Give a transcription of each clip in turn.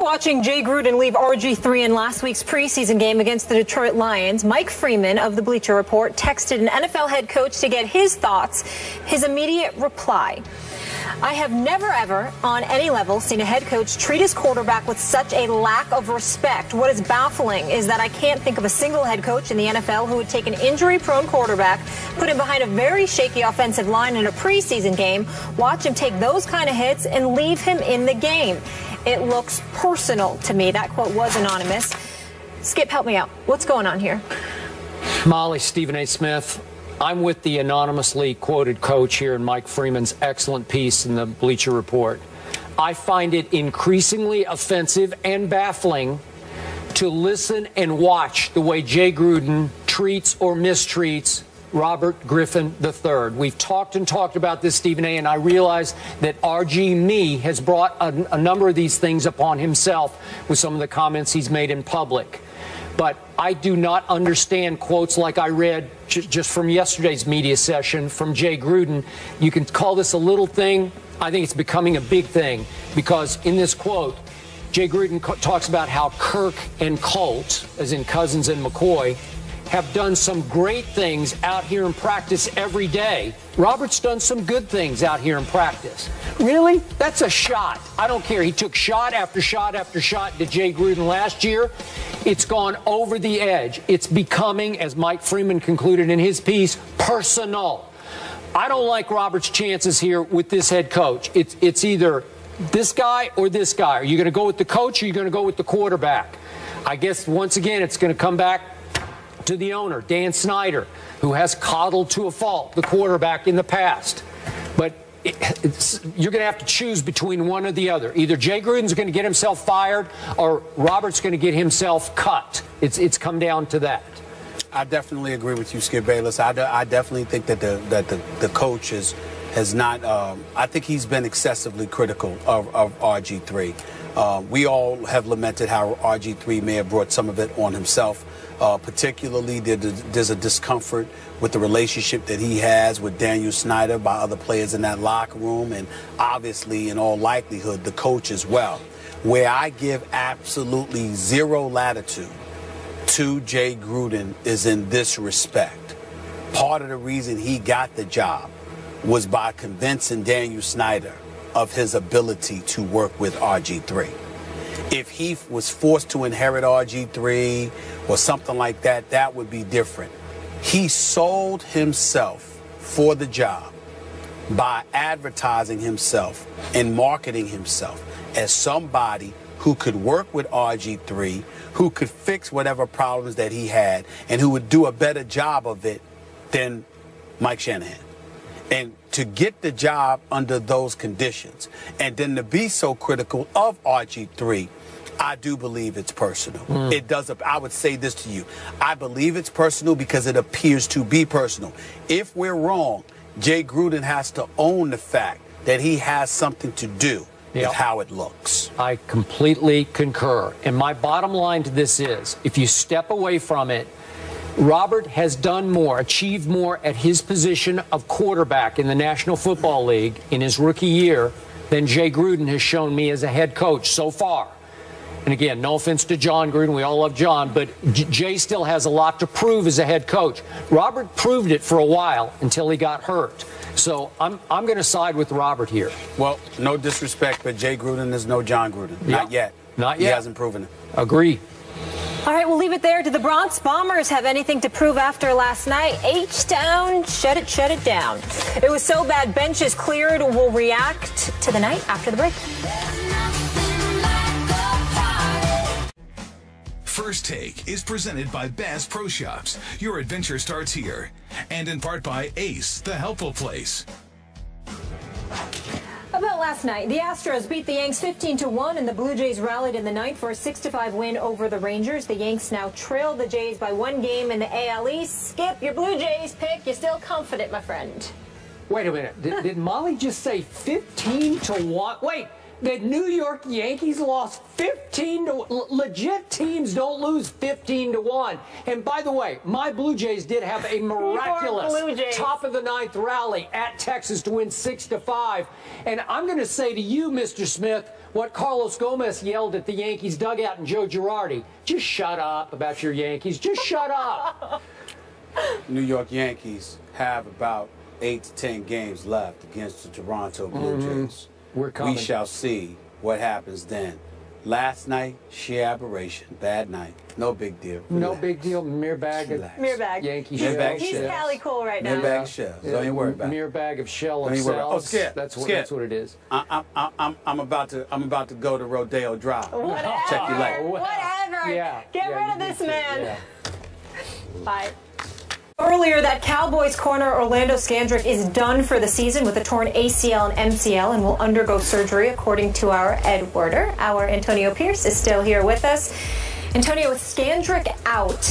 Watching Jay Gruden leave RG3 in last week's preseason game against the Detroit Lions, Mike Freeman of the Bleacher Report texted an NFL head coach to get his thoughts. His immediate reply: I have never, ever, on any level, seen a head coach treat his quarterback with such a lack of respect. What is baffling is that I can't think of a single head coach in the NFL who would take an injury-prone quarterback, put him behind a very shaky offensive line in a preseason game, watch him take those kind of hits, and leave him in the game. It looks personal to me. That quote was anonymous. Skip, help me out. What's going on here? Molly, Stephen A. Smith. I'm with the anonymously quoted coach here in Mike Freeman's excellent piece in the Bleacher Report. I find it increasingly offensive and baffling to listen and watch the way Jay Gruden treats or mistreats Robert Griffin III. We've talked and talked about this, Stephen A., and I realize that RG Me has brought a number of these things upon himself with some of the comments he's made in public. But I do not understand quotes like I read just from yesterday's media session from Jay Gruden. You can call this a little thing. I think it's becoming a big thing, because in this quote, Jay Gruden talks about how Kirk and Colt, as in Cousins and McCoy, have done some great things out here in practice every day. Robert's done some good things out here in practice. Really? That's a shot. I don't care. He took shot after shot after shot to Jay Gruden last year. It's gone over the edge. It's becoming, as Mike Freeman concluded in his piece, personal. I don't like Robert's chances here with this head coach. It's either this guy or this guy. Are you going to go with the coach, or are you going to go with the quarterback? I guess, once again, it's going to come back to the owner, Dan Snyder, who has coddled to a fault the quarterback in the past. But you're going to have to choose between one or the other. Either Jay Gruden's going to get himself fired, or Robert's going to get himself cut. It's come down to that. I definitely agree with you, Skip Bayless. I definitely think that the coach has not. I think he's been excessively critical of RG3. We all have lamented how RG3 may have brought some of it on himself. Particularly, there's a discomfort with the relationship that he has with Daniel Snyder by other players in that locker room, and obviously, in all likelihood, the coach as well. Where I give absolutely zero latitude to Jay Gruden is in this respect. Part of the reason he got the job was by convincing Daniel Snyder of his ability to work with RG3. If he was forced to inherit RG3 or something like that, that would be different. He sold himself for the job by advertising himself and marketing himself as somebody who could work with RG3, who could fix whatever problems that he had, and who would do a better job of it than Mike Shanahan. And to get the job under those conditions, and then to be so critical of RG3, I do believe it's personal. It does. I would say this to you. I believe it's personal because it appears to be personal. If we're wrong, Jay Gruden has to own the fact that he has something to do with how it looks. I completely concur. And my bottom line to this is, if you step away from it, Robert has done more, achieved more at his position of quarterback in the National Football League in his rookie year than Jay Gruden has shown me as a head coach so far. And again, no offense to John Gruden, we all love John, but Jay still has a lot to prove as a head coach. Robert proved it for a while until he got hurt. So I'm going to side with Robert here. Well, no disrespect, but Jay Gruden is no John Gruden. Not yet. Not yet. He hasn't proven it. Agree. All right, we'll leave it there. Do the Bronx Bombers have anything to prove after last night? H-Town, shut it down. It was so bad, benches cleared. We'll react to the night after the break. First Take is presented by Bass Pro Shops. Your adventure starts here. And in part by Ace, the helpful place. About last night, the Astros beat the Yanks 15-1, and the Blue Jays rallied in the ninth for a 6-5 win over the Rangers. The Yanks now trail the Jays by 1 game in the AL East. Skip, your Blue Jays pick. You're still confident, my friend. Wait a minute. Did Molly just say 15-1? Wait. The New York Yankees lost 15 to legit teams don't lose 15-1. And by the way, my Blue Jays did have a miraculous top of the ninth rally at Texas to win 6-5. And I'm going to say to you, Mr. Smith, what Carlos Gomez yelled at the Yankees dugout and Joe Girardi. Just shut up about your Yankees. Just shut up. New York Yankees have about 8 to 10 games left against the Toronto Blue Jays. We're coming. We shall see what happens then. Last night, sheer aberration. Bad night. No big deal. Relax. No big deal. Mere bag of Yankee shells. He's Cali cool right now. Mere bag of shells. Don't even worry about it. Mere bag of shell of cells. Skip. That's what it is. I'm about to go to Rodeo Drive. Whatever. Check your leg. Whatever. Yeah. Get rid of this man. Yeah. Bye. Earlier, that Cowboys corner Orlando Scandrick is done for the season with a torn ACL and MCL and will undergo surgery, according to our Ed Werder. Our Antonio Pierce is still here with us. Antonio, with Scandrick out,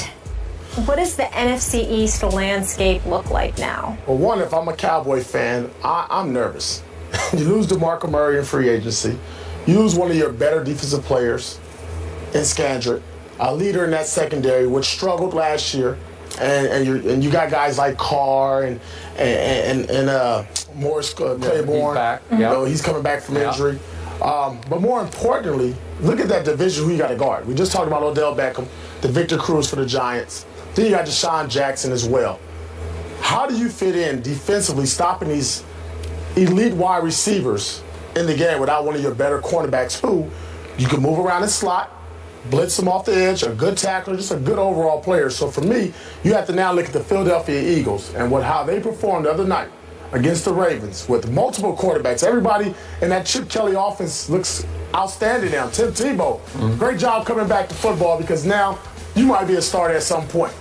what does the NFC East landscape look like now? Well, one, if I'm a Cowboy fan, I'm nervous. You lose DeMarco Murray in free agency. You lose one of your better defensive players in Scandrick, a leader in that secondary, which struggled last year. And you got guys like Carr and Morris Claiborne. Back. You know, he's coming back from injury. But more importantly, look at that division who you got to guard. We just talked about Odell Beckham, the Victor Cruz for the Giants. Then you got Deshaun Jackson as well. How do you fit in defensively, stopping these elite wide receivers in the game without one of your better cornerbacks who you can move around the slot, blitz them off the edge, a good tackler, just a good overall player. So for me, you have to now look at the Philadelphia Eagles and how they performed the other night against the Ravens with multiple quarterbacks. Everybody in that Chip Kelly offense looks outstanding now. Tim Tebow, great job coming back to football because now you might be a starter at some point.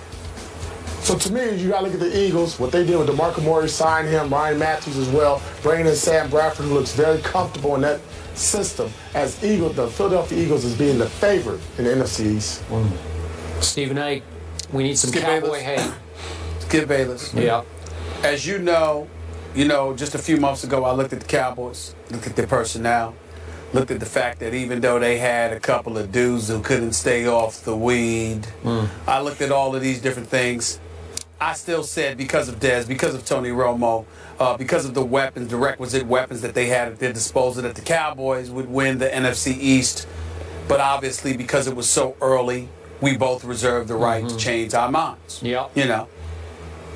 So to me, you got to look at the Eagles, what they did with DeMarco Murray, sign him, Ryan Matthews as well, bringing in Sam Bradford, who looks very comfortable in that system as the Philadelphia Eagles is being the favorite in the NFC East. Stephen A., we need some Cowboy hate. Skip Bayless. Yeah. As you know, just a few months ago, I looked at the Cowboys, looked at their personnel, looked at the fact that even though they had a couple of dudes who couldn't stay off the weed, I looked at all of these different things. I still said because of Dez, because of Tony Romo, because of the weapons, the requisite weapons that they had at their disposal, that the Cowboys would win the NFC East. But obviously, because it was so early, we both reserved the right to change our minds. Yeah. You know,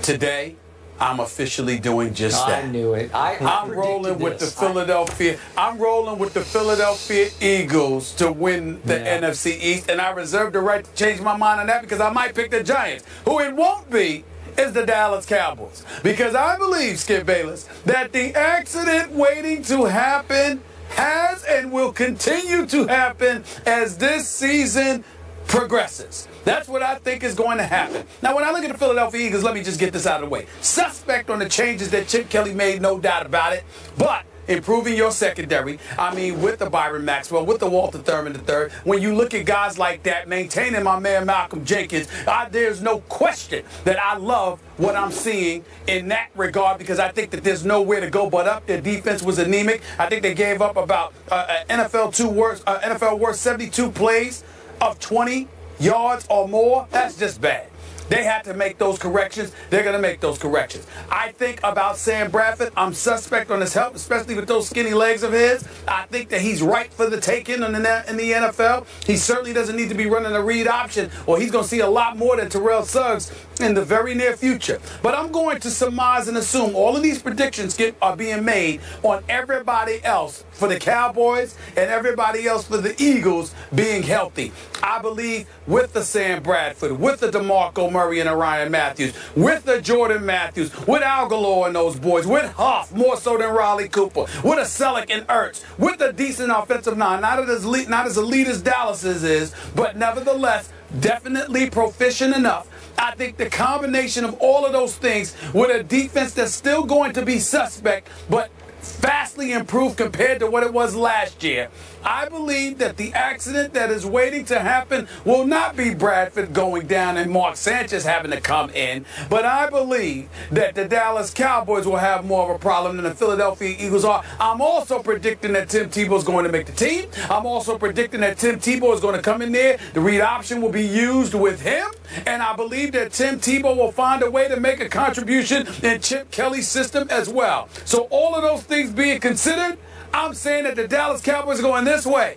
today, I'm officially doing just that. I knew it. I'm rolling with the Philadelphia. I'm rolling with the Philadelphia Eagles to win the NFC East, and I reserve the right to change my mind on that because I might pick the Giants, who it won't be is the Dallas Cowboys. Because I believe, Skip Bayless, that the accident waiting to happen has and will continue to happen as this season progresses. That's what I think is going to happen. Now, when I look at the Philadelphia Eagles, let me just get this out of the way. Suspect on the changes that Chip Kelly made, no doubt about it. But improving your secondary, I mean, with the Byron Maxwell, with the Walter Thurman III, when you look at guys like that, maintaining my man Malcolm Jenkins, there's no question that I love what I'm seeing in that regard because I think that there's nowhere to go but up. Their defense was anemic. I think they gave up about NFL worst 72 plays of 20 yards or more. That's just bad. They had to make those corrections. They're going to make those corrections. I think about Sam Bradford. I'm suspect on his health, especially with those skinny legs of his. I think that he's right for the taking in the NFL. He certainly doesn't need to be running a read option, or he's going to see a lot more than Terrell Suggs in the very near future. But I'm going to surmise and assume all of these predictions are being made on everybody else for the Cowboys and everybody else for the Eagles being healthy. I believe with the Sam Bradford, with the DeMarco Murray and Ryan Matthews, with the Jordan Matthews, with Al Galore and those boys, with Huff, more so than Riley Cooper, with a Selleck and Ertz, with a decent offensive line, not as elite as Dallas's is, but nevertheless, definitely proficient enough. I think the combination of all of those things with a defense that's still going to be suspect, but vastly improved compared to what it was last year, I believe that the accident that is waiting to happen will not be Bradford going down and Mark Sanchez having to come in, but I believe that the Dallas Cowboys will have more of a problem than the Philadelphia Eagles are. I'm also predicting that Tim Tebow is going to make the team. I'm also predicting that Tim Tebow is going to come in there. The read option will be used with him, and I believe that Tim Tebow will find a way to make a contribution in Chip Kelly's system as well. So all of those things being considered, I'm saying that the Dallas Cowboys are going this way,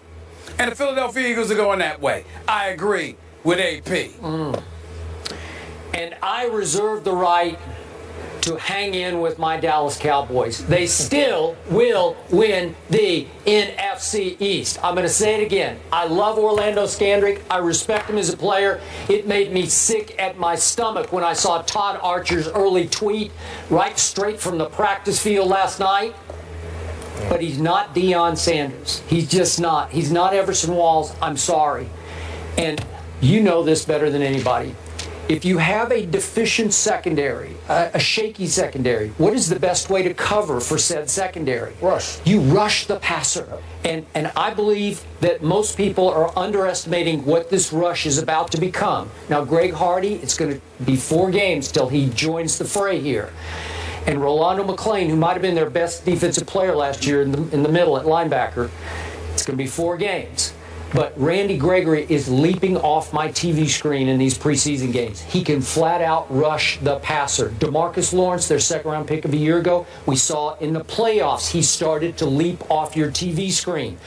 and the Philadelphia Eagles are going that way. I agree with AP. And I reserve the right to hang in with my Dallas Cowboys. They still will win the NFC East. I'm going to say it again. I love Orlando Scandrick. I respect him as a player. It made me sick at my stomach when I saw Todd Archer's early tweet right straight from the practice field last night. But he's not Deion Sanders. He's just not. He's not Everson Walls. I'm sorry. And you know this better than anybody. If you have a deficient secondary, a shaky secondary, what is the best way to cover for said secondary? Rush. You rush the passer. And I believe that most people are underestimating what this rush is about to become. Now, Greg Hardy, it's going to be 4 games till he joins the fray here. And Rolando McClain, who might have been their best defensive player last year in the middle at linebacker, it's going to be 4 games. But Randy Gregory is leaping off my TV screen in these preseason games. He can flat out rush the passer. DeMarcus Lawrence, their second-round pick of a year ago, we saw in the playoffs he started to leap off your TV screen.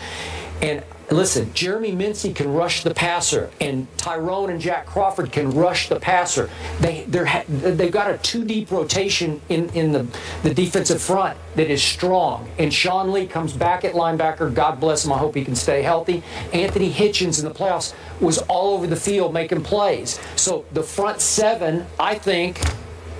And listen, Jeremy Mincey can rush the passer, and Tyrone and Jack Crawford can rush the passer. They've got a 2-deep rotation in the defensive front that is strong. And Sean Lee comes back at linebacker. God bless him. I hope he can stay healthy. Anthony Hitchens in the playoffs was all over the field making plays. So the front 7, I think,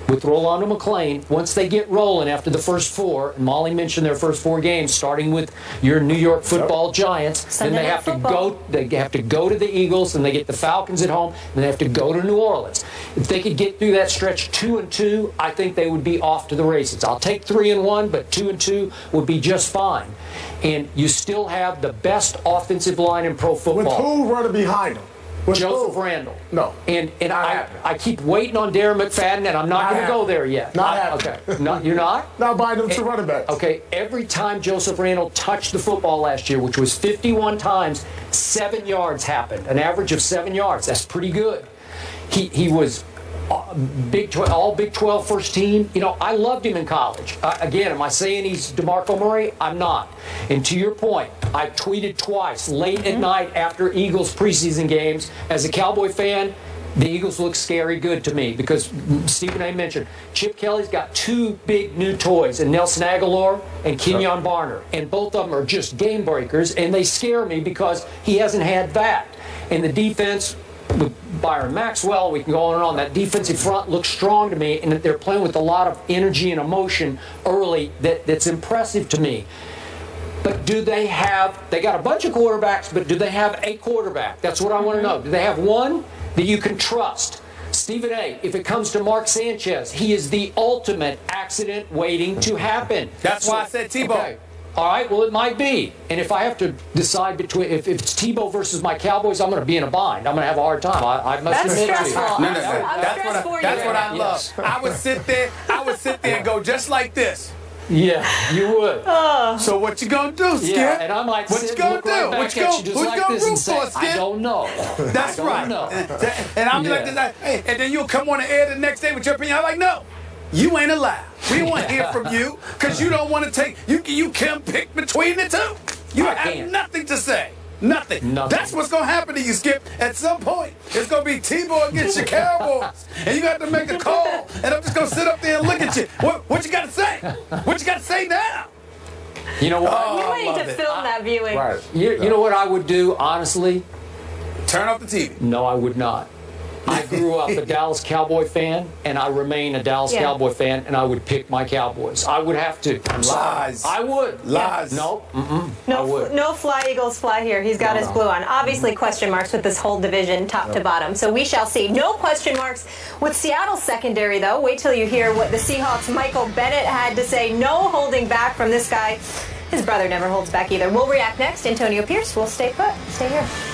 with Rolando McClain, once they get rolling after the first 4, and Molly mentioned their first 4 games, starting with your New York Football Giants, then they have to go to the Eagles, and they get the Falcons at home, and they have to go to New Orleans. If they could get through that stretch 2-2, I think they would be off to the races. I'll take 3-1, but 2-2 would be just fine. And you still have the best offensive line in pro football. With who running behind him? Joseph Randle. No. And I keep waiting on Darren McFadden, and I'm not going to go there yet. Not happening. Okay. No, you're not? Not buying them to running backs. Okay. Every time Joseph Randle touched the football last year, which was 51 times, 7 yards happened. An average of 7 yards. That's pretty good. He was all Big 12 first team. You know, I loved him in college. Again, am I saying he's DeMarco Murray? I'm not. And to your point, I tweeted twice late at night after Eagles preseason games. As a Cowboy fan, the Eagles look scary good to me because Stephen A. mentioned Chip Kelly's got 2 big new toys, and Nelson Aguilar and Kenyon Barner. And both of them are just game breakers, and they scare me because he hasn't had that. And the defense with Byron Maxwell, we can go on and on. That defensive front looks strong to me, and they're playing with a lot of energy and emotion early that's impressive to me. But do they got a bunch of quarterbacks, but do they have a quarterback? That's what I want to know. Do they have one that you can trust? Stephen A., if it comes to Mark Sanchez, he is the ultimate accident waiting to happen. That's why I said Tebow. Okay. All right, well, it might be. And if I have to decide between, if it's Tebow versus my Cowboys, I'm going to be in a bind. I'm going to have a hard time. I must admit to you. That's what I love. I would sit there and go just like this. Yeah, you would. So what you gonna do, Skip? Yeah, and I might what you gonna do? Right What you gonna, who you gonna root for, Skip? I don't know. That's right. Know. And I'll be like this, hey, and then you'll come on the air the next day with your opinion. I'm like, no, you ain't allowed. We don't want to hear from you because you don't want to take. You can't pick between the two. You have nothing to say. Nothing. That's what's going to happen to you, Skip. At some point, it's going to be Tebow against your Cowboys. And you got to make a call. And I'm just going to sit up there and look at you. What you got to say? What you got to say now? You know what? We might need to film that viewing. Right. You know what I would do, honestly? Turn off the TV. No, I would not. I grew up a Dallas Cowboy fan, and I remain a Dallas Cowboy fan, and I would pick my Cowboys. I would have to. Lies. I would. Lies. No. No, I would. no fly, Eagles fly here. He's got his blue on. Obviously, question marks with this whole division, top to bottom. So we shall see. No question marks with Seattle's secondary, though. Wait till you hear what the Seahawks' Michael Bennett had to say. No holding back from this guy. His brother never holds back either. We'll react next. Antonio Pierce will stay put. Stay here.